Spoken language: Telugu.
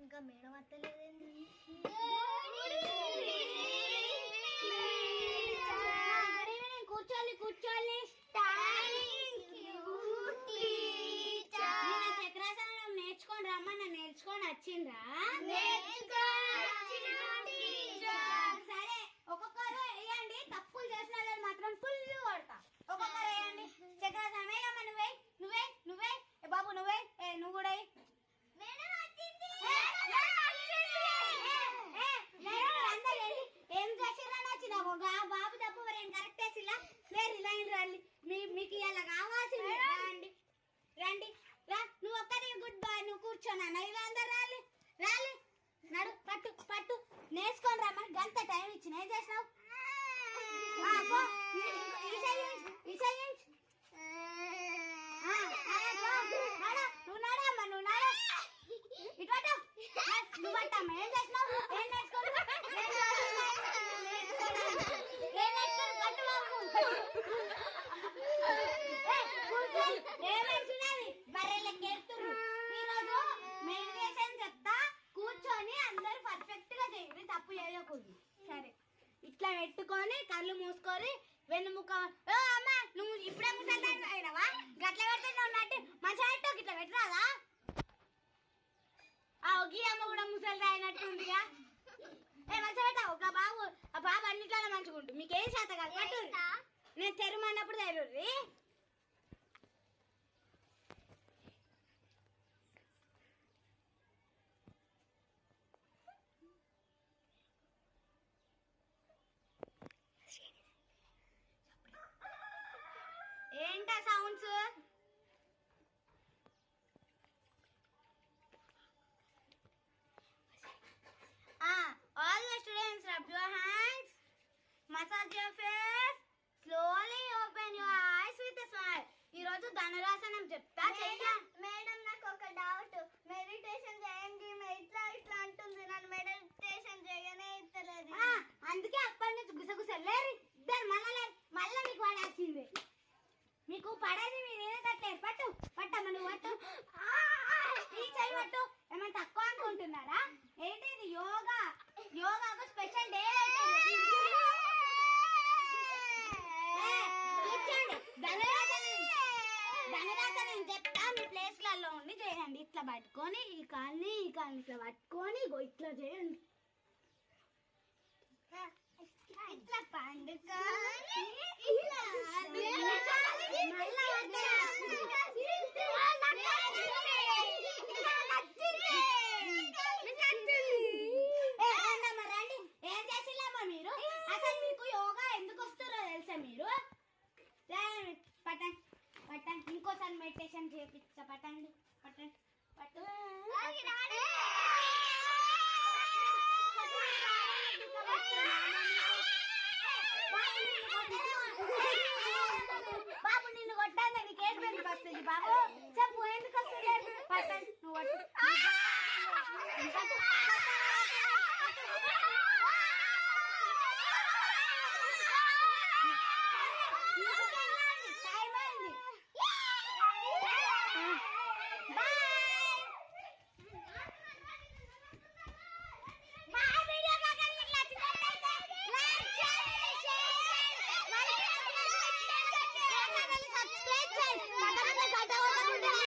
ఇంకా మేడం అత్తలేదండి. కూర్చోండి కూర్చోండి. చక్రాసనం నేర్చుకొని రమ్మని నేర్చుకొని వచ్చిండ్రా? సరే ఒక్కొక్కరు వేయండి. తప్పులు చేసిన వాళ్ళు మాత్రం ఫుల్ కొడతా. ఒక్కొక్కరు వేయండి చక్రాసనం. వేయమ్మా నువ్వే నువ్వే నువ్వే బాబు నువ్వే నువ్వు కూడా ఏం చేసిరని వచ్చినావు బాబు తప్పు మరి ఏం కరెక్ట్ వేసిలా వేరు ఇలా రండి. మీకు ఇలా కావాల్సింది రండి రండి రా. నువ్వు ఒక్కరి గుడ్ బాయ్. నువ్వు కూర్చోనా ఇలా అందరు రాలి రాలి నడు పట్టు పట్టు నేర్చుకొని రమ్మని గంట టైం ఇచ్చిన ఏం చేసినావు? నువ్వు నాడమ్మా నువ్వు నాడ ఇటు నువ్వు పట్టమ్మా. ఏం చేసినావు? ఏం నేర్చుకోవాలి? ఈరోజు మెడిటేషన్ చెప్తా కూర్చొని అందరు పర్ఫెక్ట్ గా చేయండి. తప్పు చేయకూడదు. సరే ఇట్లా పెట్టుకొని కళ్ళు మూసుకొని వెన్నుముక. అమ్మా నువ్వు ఇప్పుడే ముసలి అయినావా? గట్ల పెడుతున్నావు ఉన్నట్టు మంచిగా పెట్టు. ఇట్లా పెట్టరాదా? ఒగ్గి అమ్మ కూడా ముసలి అయినట్టుందిగా. మంచిగా పెట్టా. ఒక బాబు ఆ బాబు అన్నిట్లలో మంచిగా ఉంటుంది. మీకు ఏం చేత కాదు పట్టు. నేను తెరుమన్నప్పుడు తెరుర్రి. ఏంటా sounds? All the students rub your hands, massage your face, slowly open your eyes with a smile. ఈ రోజు ధనురాసనం చెప్తా. మేడం నాకు ఒక డౌట్. మెడిటేషన్ చేయండి ఇట్లా ఇట్లా అంటుంది. నన్ను మెడిటేషన్ చేయనే ఇస్తలేదు. అందుకే అప్పటి నుంచి గుసగుసలేరు ఇద్దరు మళ్ళా మీకు పడాల్సిందే. మీకు పడేది మీరేనే తట్టేరు. పట్టు పట్టమ్మ నువ్వు పట్టు. ఈ చెయ్యి పట్టు. ఏమైనా తక్కువ అనుకుంటున్నారా? ఏంటి ఇది? యోగా. యోగాకు స్పెషల్ డే. ధనురాసనం చెప్తా. మీ ప్లేస్లలో ఉండి చేయండి. ఇట్లా పట్టుకొని ఈ కాల్ని ఇట్లా పట్టుకొని ఇట్లా చేయండి. ఇట్లా పండుకొని ఏం చేసిల్లమ్మా మీరు? అసలు మీకు యోగా ఎందుకు వస్తారో తెలుసా మీరు? పట్టండి పట్టండి. ఇంకోసారి మెడిటేషన్ చేపిస్తా. పట్టండి పట్టండి పట్టు.